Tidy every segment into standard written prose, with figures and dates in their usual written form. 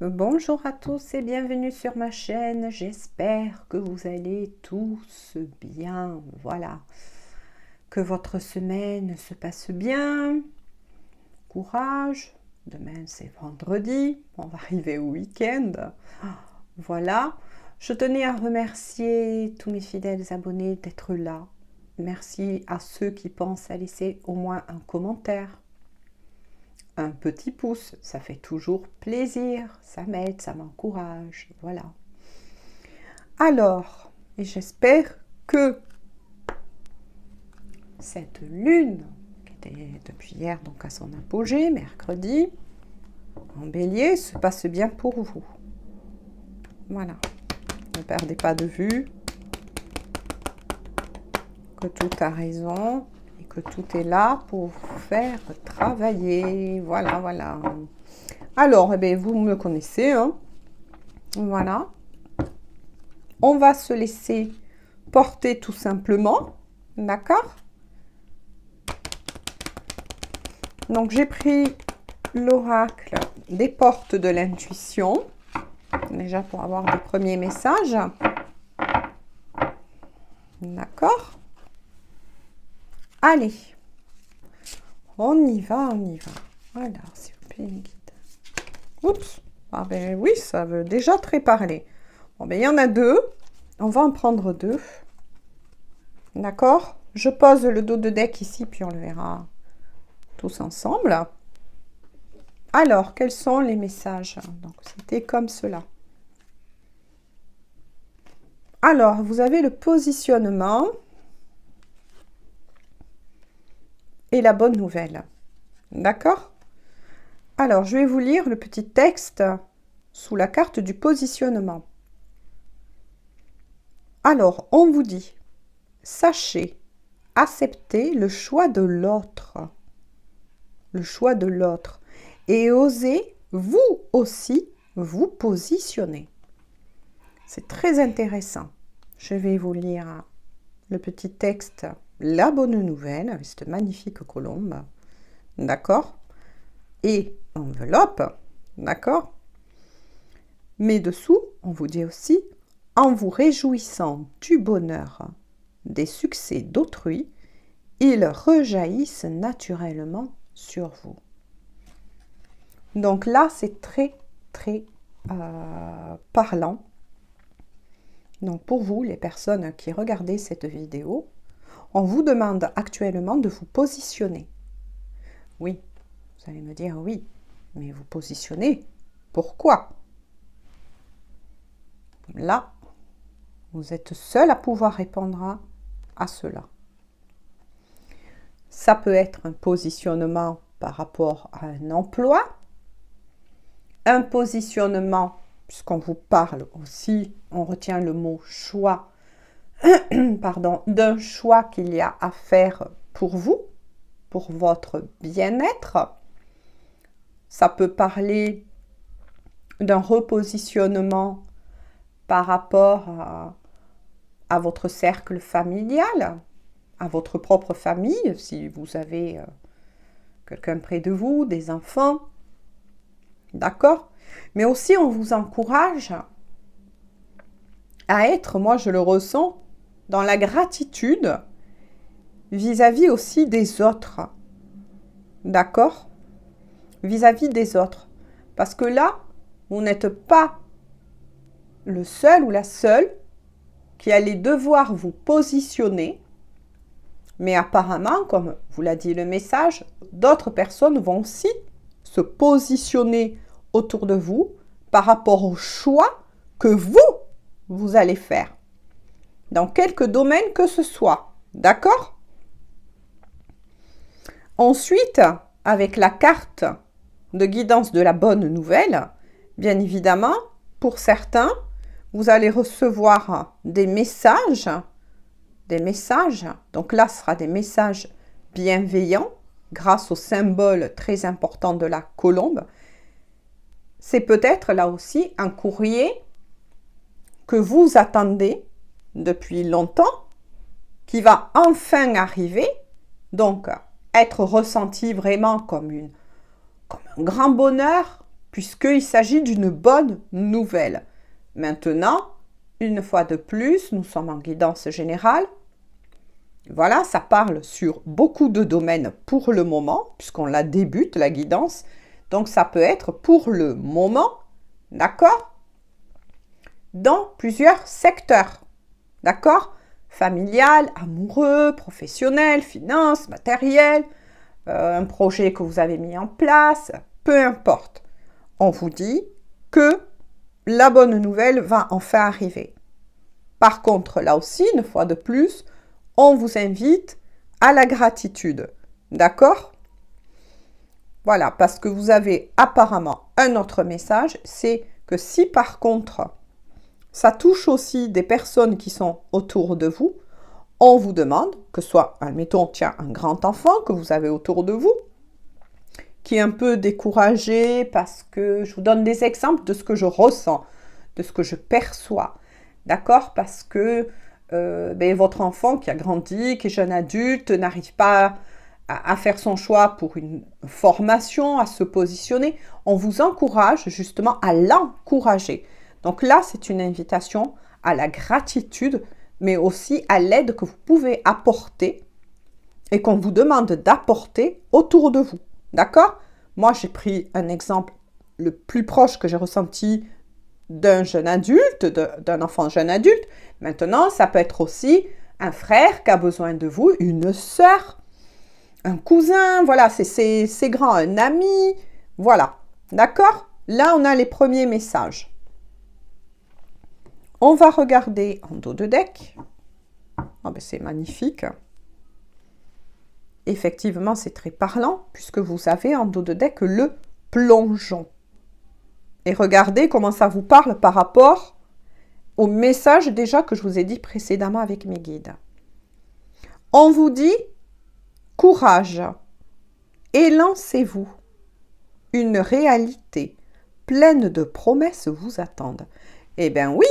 Bonjour à tous et bienvenue sur ma chaîne. J'espère que vous allez tous bien. Voilà. Que votre semaine se passe bien. Courage. Demain c'est vendredi. On va arriver au week-end. Voilà. Je tenais à remercier tous mes fidèles abonnés d'être là. Merci à ceux qui pensent à laisser au moins un commentaire. Un petit pouce, ça fait toujours plaisir, ça m'aide, ça m'encourage, voilà. Alors, et j'espère que cette lune, qui était depuis hier donc à son apogée, mercredi, en bélier, se passe bien pour vous. Voilà, ne perdez pas de vue que tout a raison et que tout est là pour vous faire travailler. Voilà, voilà. Alors, eh bien, vous me connaissez, hein. Voilà. On va se laisser porter tout simplement, d'accord? Donc, j'ai pris l'oracle des portes de l'intuition, déjà pour avoir des premiers messages. D'accord? Allez, on y va, on y va. Voilà, s'il vous plaît, mes guides. Oups, ah ben oui, ça veut déjà très parler. Bon, ben il y en a deux, on va en prendre deux. D'accord? Je pose le dos de deck ici, puis on le verra tous ensemble. Alors, quels sont les messages? Donc, c'était comme cela. Alors, vous avez le positionnement et la bonne nouvelle. D'accord? Alors, je vais vous lire le petit texte sous la carte du positionnement. Alors, on vous dit, sachez accepter le choix de l'autre. Le choix de l'autre. Et osez, vous aussi, vous positionner. C'est très intéressant. Je vais vous lire le petit texte, la bonne nouvelle, avec cette magnifique colombe. D'accord? Et enveloppe. D'accord? Mais dessous, on vous dit aussi, en vous réjouissant du bonheur, des succès d'autrui, ils rejaillissent naturellement sur vous. Donc là, c'est très, très parlant. Donc pour vous, les personnes qui regardez cette vidéo, on vous demande actuellement de vous positionner. Oui, vous allez me dire oui, mais vous positionnez, pourquoi? Là, vous êtes seul à pouvoir répondre à cela. Ça peut être un positionnement par rapport à un emploi, un positionnement, puisqu'on vous parle aussi, on retient le mot choix, pardon, d'un choix qu'il y a à faire pour vous, pour votre bien-être. Ça peut parler d'un repositionnement par rapport à votre cercle familial, à votre propre famille, si vous avez quelqu'un près de vous, des enfants. D'accord? Mais aussi, on vous encourage à être, moi je le ressens, dans la gratitude vis-à-vis aussi des autres. D'accord? Vis-à-vis des autres. Parce que là, vous n'êtes pas le seul ou la seule qui allait devoir vous positionner. Mais apparemment, comme vous l'a dit le message, d'autres personnes vont aussi se positionner autour de vous par rapport au choix que vous allez faire. Dans quelque domaine que ce soit. D'accord? Ensuite, avec la carte de guidance de la bonne nouvelle, bien évidemment, pour certains, vous allez recevoir des messages. Donc là, ce sera des messages bienveillants grâce au symbole très important de la colombe. C'est peut-être là aussi un courrier que vous attendez depuis longtemps, qui va enfin arriver, donc être ressenti vraiment comme un grand bonheur, puisqu'il s'agit d'une bonne nouvelle. Maintenant, une fois de plus, nous sommes en guidance générale. Voilà, ça parle sur beaucoup de domaines pour le moment, puisqu'on la débute, la guidance. Donc, ça peut être pour le moment, d'accord? Dans plusieurs secteurs, d'accord? Familial, amoureux, professionnel, finance, matériel, un projet que vous avez mis en place, peu importe. On vous dit que la bonne nouvelle va enfin arriver. Par contre, là aussi, une fois de plus, on vous invite à la gratitude. D'accord? Voilà, parce que vous avez apparemment un autre message, c'est que si par contre, ça touche aussi des personnes qui sont autour de vous, on vous demande, que ce soit, admettons, tiens, un grand enfant que vous avez autour de vous, qui est un peu découragé parce que je vous donne des exemples de ce que je ressens, de ce que je perçois. D'accord? Parce que votre enfant qui a grandi, qui est jeune adulte, n'arrive pas à faire son choix pour une formation, à se positionner. On vous encourage justement à l'encourager. Donc là, c'est une invitation à la gratitude, mais aussi à l'aide que vous pouvez apporter et qu'on vous demande d'apporter autour de vous. D'accord? Moi, j'ai pris un exemple le plus proche que j'ai ressenti d'un jeune adulte, d'un enfant jeune adulte. Maintenant, ça peut être aussi un frère qui a besoin de vous, une sœur, un cousin, voilà, c'est grand, un ami, voilà. D'accord? Là, on a les premiers messages. On va regarder en dos de deck. Oh, ben, c'est magnifique. Effectivement, c'est très parlant puisque vous avez en dos de deck le plongeon. Et regardez comment ça vous parle par rapport au message déjà que je vous ai dit précédemment avec mes guides. On vous dit courage et lancez-vous. Une réalité pleine de promesses vous attendent. Eh bien oui,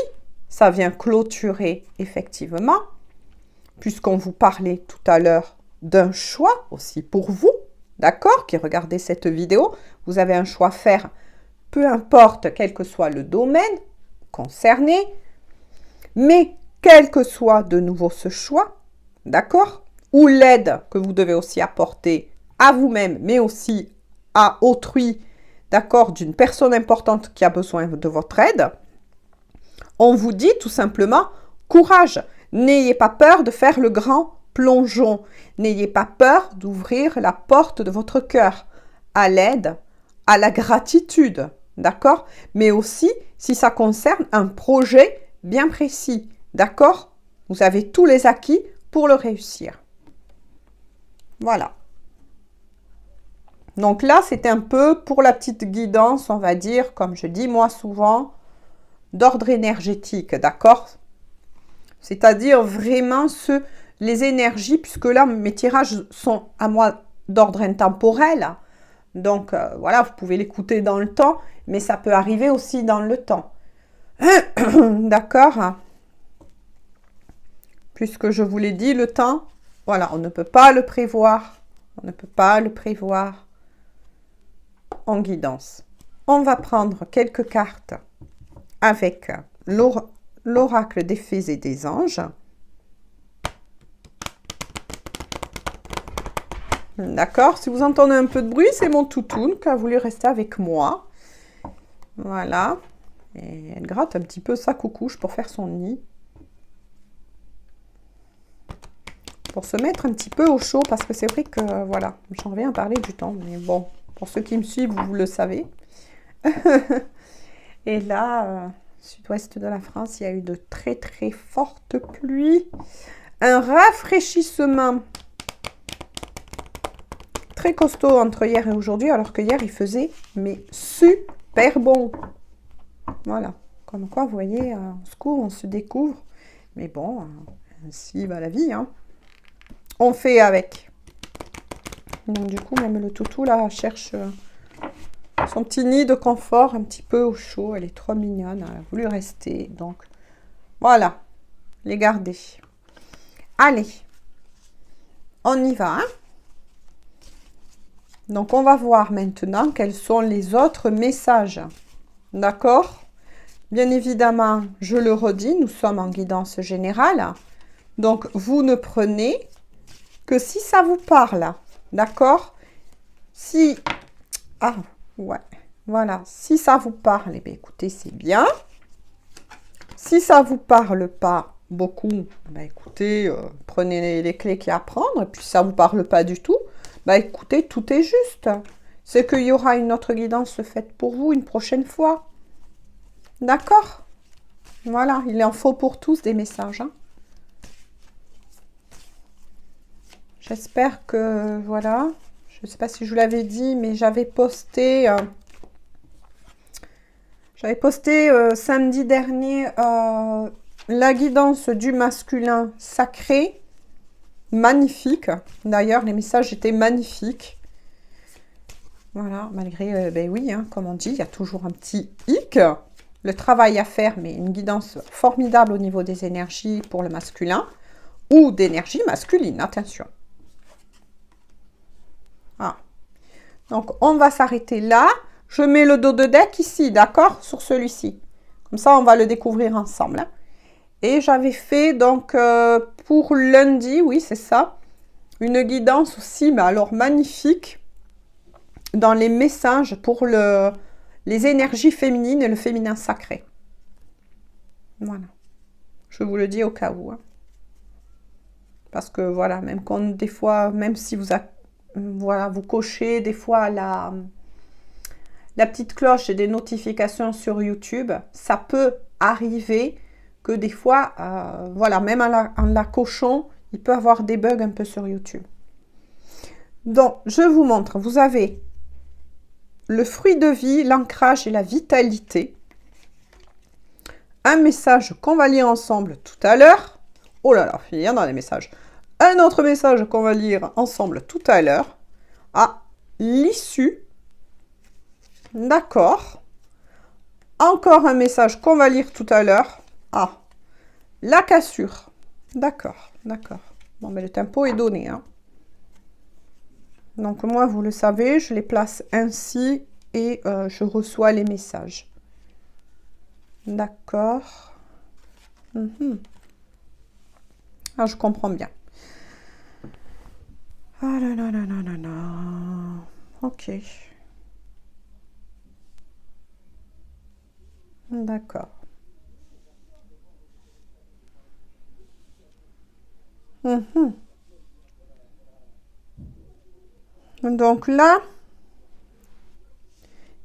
ça vient clôturer effectivement, puisqu'on vous parlait tout à l'heure d'un choix aussi pour vous, d'accord, qui regardez cette vidéo, vous avez un choix à faire, peu importe quel que soit le domaine concerné, mais quel que soit de nouveau ce choix, d'accord, ou l'aide que vous devez aussi apporter à vous-même, mais aussi à autrui, d'accord, d'une personne importante qui a besoin de votre aide, on vous dit tout simplement courage, n'ayez pas peur de faire le grand plongeon. N'ayez pas peur d'ouvrir la porte de votre cœur à l'aide, à la gratitude, d'accord? Mais aussi si ça concerne un projet bien précis, d'accord? Vous avez tous les acquis pour le réussir. Voilà. Donc là, c'est un peu pour la petite guidance, on va dire, comme je dis moi souvent, d'ordre énergétique, d'accord? C'est-à-dire vraiment les énergies, puisque là, mes tirages sont à moi d'ordre intemporel. Donc, voilà, vous pouvez l'écouter dans le temps, mais ça peut arriver aussi dans le temps. D'accord? Puisque je vous l'ai dit, le temps, voilà, on ne peut pas le prévoir. On ne peut pas le prévoir en guidance. On va prendre quelques cartes avec l'oracle des fées et des anges. D'accord? Si vous entendez un peu de bruit, c'est mon toutoune qui a voulu rester avec moi. Voilà. Et elle gratte un petit peu sa coucouche pour faire son nid. Pour se mettre un petit peu au chaud, parce que c'est vrai que, voilà, j'en reviens à parler du temps. Mais bon, pour ceux qui me suivent, vous le savez. Et là, sud-ouest de la France, il y a eu de très très fortes pluies. Un rafraîchissement très costaud entre hier et aujourd'hui, alors que hier, il faisait mais super bon. Voilà. Comme quoi, vous voyez, on se couvre, on se découvre. Mais bon, ainsi va la vie. Hein. On fait avec. Donc du coup, même le toutou, là, cherche son petit nid de confort, un petit peu au chaud. Elle est trop mignonne. Elle a voulu rester. Donc, voilà. Les garder. Allez. On y va, hein. Donc, on va voir maintenant quels sont les autres messages. D'accord? Bien évidemment, je le redis, nous sommes en guidance générale. Donc, vous ne prenez que si ça vous parle. D'accord? Si... Ah, ouais. Voilà. Si ça vous parle, eh bien, écoutez, c'est bien. Si ça ne vous parle pas beaucoup, ben, écoutez, prenez les clés qu'il y a à prendre. Et puis, si ça ne vous parle pas du tout, ben, écoutez, tout est juste. C'est qu'il y aura une autre guidance faite pour vous une prochaine fois. D'accord? Voilà, il en faut pour tous des messages. Hein. J'espère que, voilà, je ne sais pas si je vous l'avais dit, mais j'avais posté samedi dernier la guidance du masculin sacré. Magnifique. D'ailleurs, les messages étaient magnifiques. Voilà, malgré, ben oui, hein, comme on dit, il y a toujours un petit hic. Le travail à faire, mais une guidance formidable au niveau des énergies pour le masculin ou d'énergie masculine, attention. Ah. Donc, on va s'arrêter là. Je mets le dos de deck ici, d'accord? Sur celui-ci. Comme ça, on va le découvrir ensemble. Hein. Et j'avais fait, donc, pour lundi, oui, c'est ça, une guidance aussi, mais alors magnifique, dans les messages pour les énergies féminines et le féminin sacré. Voilà. Je vous le dis au cas où. Hein. Parce que, voilà, même quand, des fois, même si vous, voilà, vous cochez, des fois, la petite cloche et des notifications sur YouTube, ça peut arriver que des fois, voilà, même en la cochant, il peut avoir des bugs un peu sur YouTube. Donc, je vous montre, vous avez le fruit de vie, l'ancrage et la vitalité. Un message qu'on va lire ensemble tout à l'heure. Oh là là, il y en a des messages. Un autre message qu'on va lire ensemble tout à l'heure. Ah, l'issue. D'accord. Encore un message qu'on va lire tout à l'heure. Ah, la cassure. D'accord, d'accord. Bon, mais le tempo est donné. Hein. Donc, moi, vous le savez, je les place ainsi et je reçois les messages. D'accord. Ah, je comprends bien. Ah là là là là là là. Ok. D'accord. Donc là,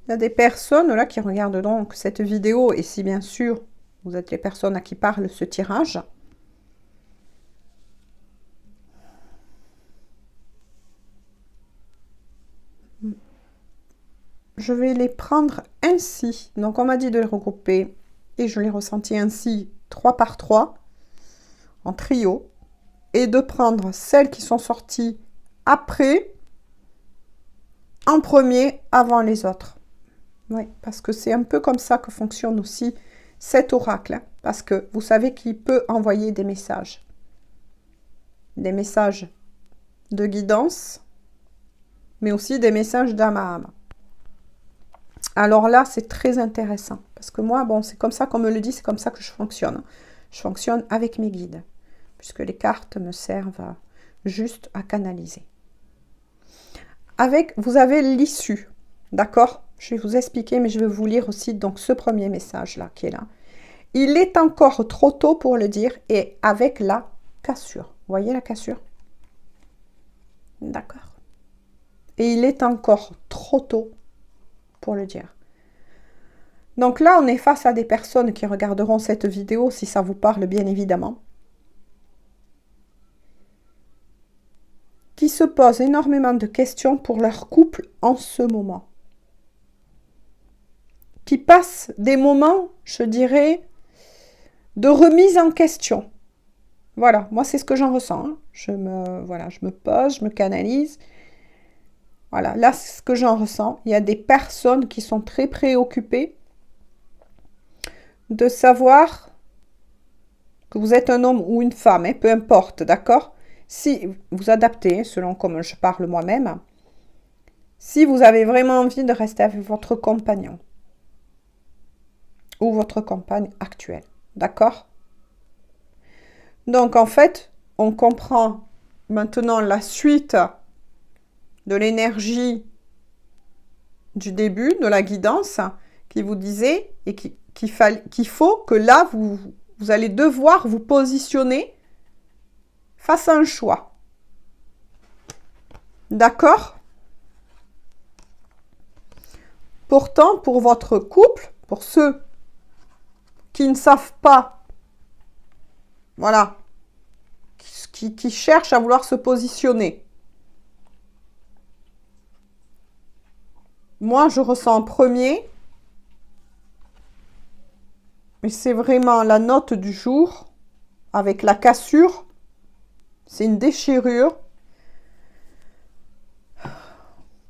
il y a des personnes là qui regardent donc cette vidéo et si bien sûr vous êtes les personnes à qui parle ce tirage. Je vais les prendre ainsi. Donc on m'a dit de les regrouper et je les ressentis ainsi 3 par 3 en trio et de prendre celles qui sont sorties après en premier avant les autres. Oui, parce que c'est un peu comme ça que fonctionne aussi cet oracle. Hein, parce que vous savez qu'il peut envoyer des messages. Des messages de guidance, mais aussi des messages d'âme à âme. Alors là, c'est très intéressant. Parce que moi, bon, c'est comme ça qu'on me le dit, c'est comme ça que je fonctionne. Je fonctionne avec mes guides. Puisque les cartes me servent juste à canaliser. Vous avez l'issue. D'accord? Je vais vous expliquer, mais je vais vous lire aussi donc ce premier message-là qui est là. Il est encore trop tôt pour le dire et avec la cassure. Vous voyez la cassure? D'accord. Et il est encore trop tôt pour le dire. Donc là, on est face à des personnes qui regarderont cette vidéo, si ça vous parle bien évidemment, qui se posent énormément de questions pour leur couple en ce moment. Qui passent des moments, je dirais, de remise en question. Voilà, moi c'est ce que j'en ressens. Hein. Je me pose, je me canalise. Voilà, là c'est ce que j'en ressens. Il y a des personnes qui sont très préoccupées de savoir que vous êtes un homme ou une femme, hein, peu importe, d'accord? Si vous adaptez, selon comme je parle moi-même, si vous avez vraiment envie de rester avec votre compagnon ou votre compagne actuelle. D'accord? Donc, en fait, on comprend maintenant la suite de l'énergie du début, de la guidance, qui vous disait et qu'il faut que là, vous allez devoir vous positionner face à un choix. D'accord? Pourtant, pour votre couple, pour ceux qui ne savent pas, voilà, qui cherchent à vouloir se positionner, moi, je ressens en premier, et c'est vraiment la note du jour, avec la cassure, c'est une déchirure,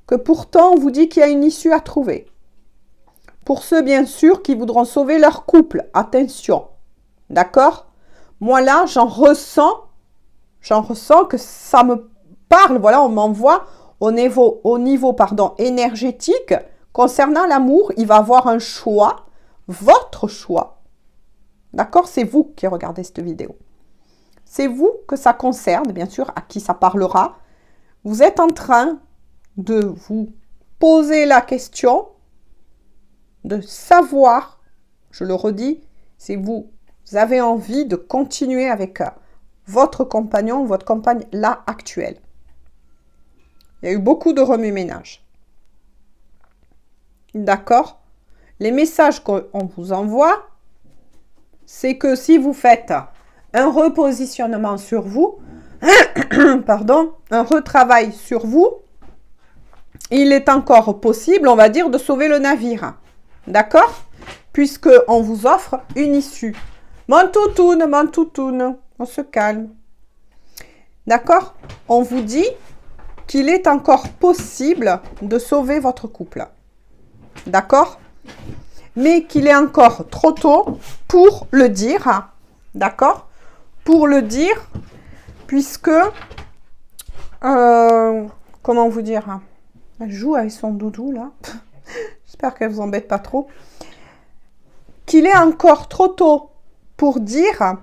que pourtant on vous dit qu'il y a une issue à trouver. Pour ceux, bien sûr, qui voudront sauver leur couple, attention, d'accord? Moi, là, j'en ressens que ça me parle, voilà, on m'envoie au niveau énergétique. Concernant l'amour, il va avoir un choix, votre choix, d'accord? C'est vous qui regardez cette vidéo. C'est vous que ça concerne, bien sûr, à qui ça parlera. Vous êtes en train de vous poser la question de savoir, je le redis, si vous avez envie de continuer avec votre compagnon ou votre compagne là actuelle. Il y a eu beaucoup de remue-ménage. D'accord? Les messages qu'on vous envoie, c'est que si vous faites un repositionnement sur vous, pardon, un retravail sur vous, il est encore possible, on va dire, de sauver le navire. D'accord? Puisqu'on vous offre une issue. Mon toutoune, on se calme. D'accord? On vous dit qu'il est encore possible de sauver votre couple. D'accord? Mais qu'il est encore trop tôt pour le dire. D'accord? Pour le dire, puisque, comment vous dire? Elle joue avec son doudou, là. J'espère qu'elle ne vous embête pas trop. Qu'il est encore trop tôt pour dire,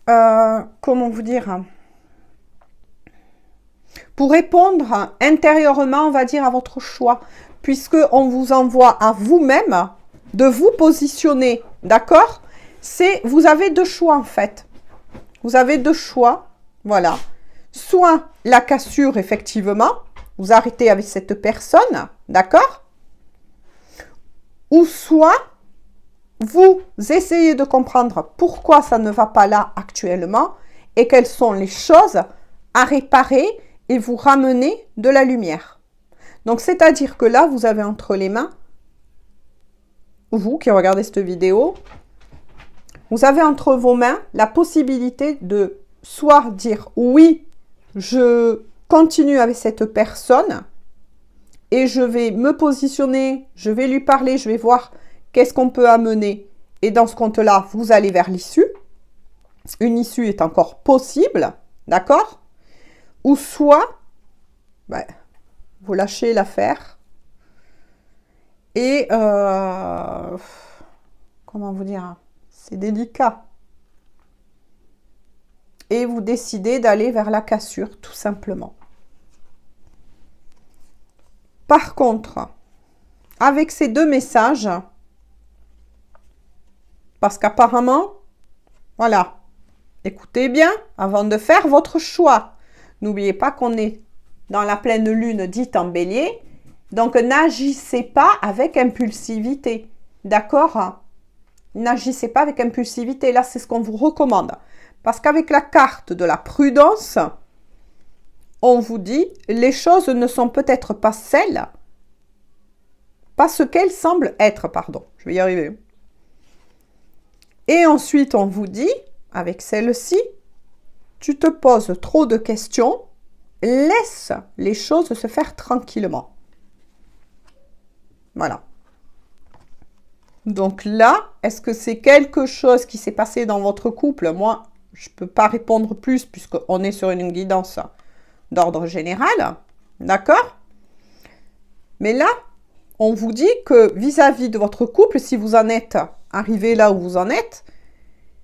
comment vous dire, pour répondre intérieurement, on va dire, à votre choix, puisqu'on vous envoie à vous-même de vous positionner, d'accord? Vous avez deux choix, en fait. Vous avez deux choix, voilà. Soit la cassure, effectivement, vous arrêtez avec cette personne, d'accord? Ou soit, vous essayez de comprendre pourquoi ça ne va pas là actuellement et quelles sont les choses à réparer et vous ramener de la lumière. Donc, c'est-à-dire que là, vous avez entre les mains, vous qui regardez cette vidéo, vous avez entre vos mains la possibilité de soit dire oui, je continue avec cette personne et je vais me positionner, je vais lui parler, je vais voir qu'est-ce qu'on peut amener. Et dans ce compte-là, vous allez vers l'issue. Une issue est encore possible, d'accord? Ou soit, vous lâchez l'affaire et, comment vous dire, c'est délicat. Et vous décidez d'aller vers la cassure, tout simplement. Par contre, avec ces deux messages, parce qu'apparemment, voilà, écoutez bien avant de faire votre choix. N'oubliez pas qu'on est dans la pleine lune dite en bélier, donc n'agissez pas avec impulsivité, d'accord? N'agissez pas avec impulsivité, là c'est ce qu'on vous recommande. Parce qu'avec la carte de la prudence, on vous dit, les choses ne sont peut-être pas ce qu'elles semblent être, pardon, je vais y arriver. Et ensuite, on vous dit, avec celle-ci, tu te poses trop de questions, laisse les choses se faire tranquillement. Voilà. Donc là, est-ce que c'est quelque chose qui s'est passé dans votre couple? Moi, je ne peux pas répondre plus puisqu'on est sur une guidance d'ordre général. D'accord? Mais là, on vous dit que vis-à-vis de votre couple, si vous en êtes arrivé là où vous en êtes,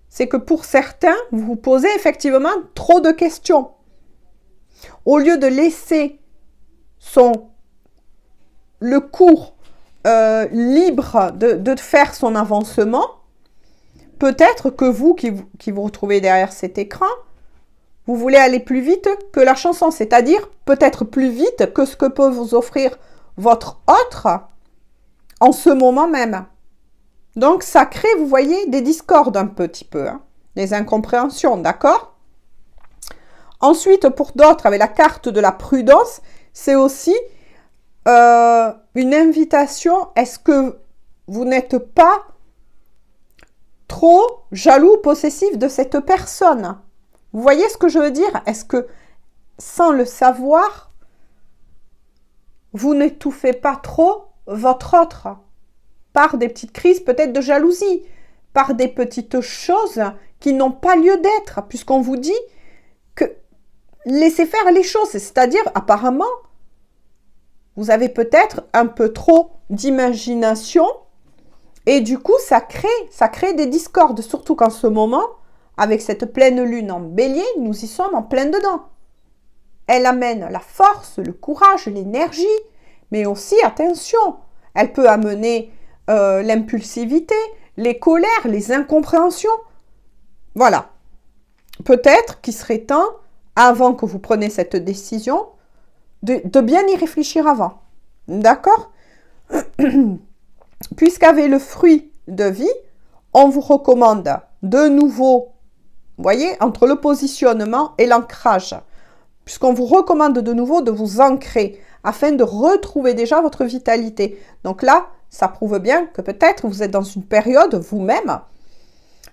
c'est que pour certains, vous vous posez effectivement trop de questions. Au lieu de laisser le cours libre de faire son avancement, peut-être que vous qui vous retrouvez derrière cet écran, vous voulez aller plus vite que la chanson, c'est-à-dire peut-être plus vite que ce que peut vous offrir votre autre en ce moment même. Donc, ça crée, vous voyez, des discordes un petit peu, hein, des incompréhensions, d'accord? Ensuite, pour d'autres, avec la carte de la prudence, c'est aussi une invitation. Est-ce que vous n'êtes pas trop jaloux, possessif de cette personne? Vous voyez ce que je veux dire? Est-ce que, sans le savoir, vous n'étouffez pas trop votre autre par des petites crises peut-être de jalousie, par des petites choses qui n'ont pas lieu d'être, puisqu'on vous dit que laissez faire les choses, c'est-à-dire apparemment, vous avez peut-être un peu trop d'imagination et du coup, ça crée des discordes, surtout qu'en ce moment, avec cette pleine lune en bélier, nous y sommes en plein dedans. Elle amène la force, le courage, l'énergie, mais aussi, attention, elle peut amener l'impulsivité, les colères, les incompréhensions. Voilà. Peut-être qu'il serait temps, avant que vous preniez cette décision, de bien y réfléchir avant. D'accord? Puisqu'avec le fruit de vie, on vous recommande de nouveau, vous voyez, entre le positionnement et l'ancrage, puisqu'on vous recommande de nouveau de vous ancrer afin de retrouver déjà votre vitalité. Donc là, ça prouve bien que peut-être vous êtes dans une période vous-même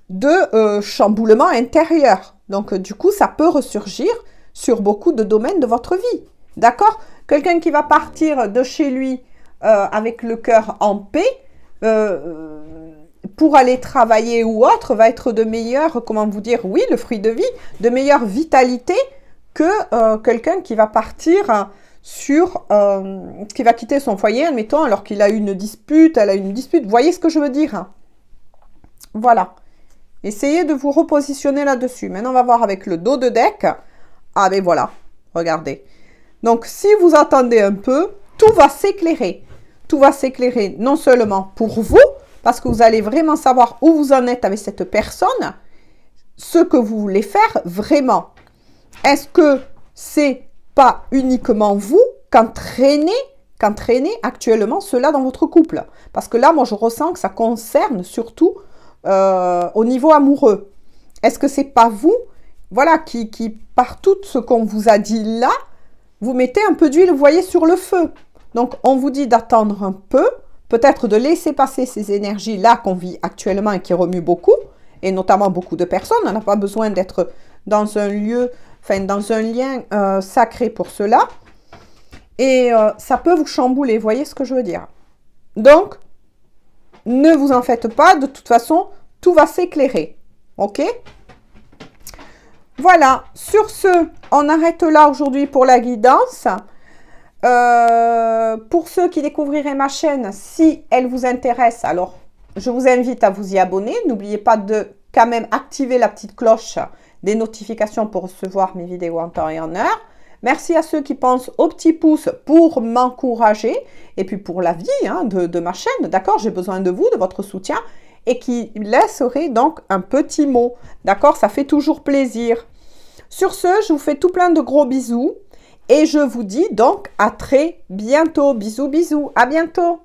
de chamboulement intérieur. Donc du coup, ça peut ressurgir sur beaucoup de domaines de votre vie. D'accord? Quelqu'un qui va partir de chez lui avec le cœur en paix, pour aller travailler ou autre, va être de meilleure, comment vous dire, oui, le fruit de vie, de meilleure vitalité que quelqu'un qui va partir qui va quitter son foyer, admettons, alors qu'il a eu une dispute, elle a eu une dispute. Vous voyez ce que je veux dire? Voilà. Essayez de vous repositionner là-dessus. Maintenant, on va voir avec le dos de deck. Ah, ben voilà, regardez. Donc, si vous attendez un peu, tout va s'éclairer. Tout va s'éclairer non seulement pour vous, parce que vous allez vraiment savoir où vous en êtes avec cette personne, ce que vous voulez faire vraiment. Est-ce que c'est pas uniquement vous qu'entraînez actuellement cela dans votre couple? Parce que là, moi, je ressens que ça concerne surtout au niveau amoureux. Est-ce que c'est pas vous, voilà, qui par tout ce qu'on vous a dit là, vous mettez un peu d'huile, vous voyez, sur le feu? Donc, on vous dit d'attendre un peu, peut-être de laisser passer ces énergies-là qu'on vit actuellement et qui remuent beaucoup, et notamment beaucoup de personnes. On n'a pas besoin d'être dans un lieu, enfin, dans un lien sacré pour cela. Et ça peut vous chambouler, vous voyez ce que je veux dire? Donc, ne vous en faites pas, de toute façon, tout va s'éclairer. Ok? Voilà, sur ce, on arrête là aujourd'hui pour la guidance. Pour ceux qui découvriraient ma chaîne, si elle vous intéresse, alors je vous invite à vous y abonner. N'oubliez pas de quand même activer la petite cloche des notifications pour recevoir mes vidéos en temps et en heure. Merci à ceux qui pensent au petit pouce pour m'encourager et puis pour la vie de ma chaîne. D'accord? J'ai besoin de vous, de votre soutien et qui laisserait donc un petit mot. D'accord? Ça fait toujours plaisir. Sur ce, je vous fais tout plein de gros bisous et je vous dis donc à très bientôt. Bisous, bisous. À bientôt.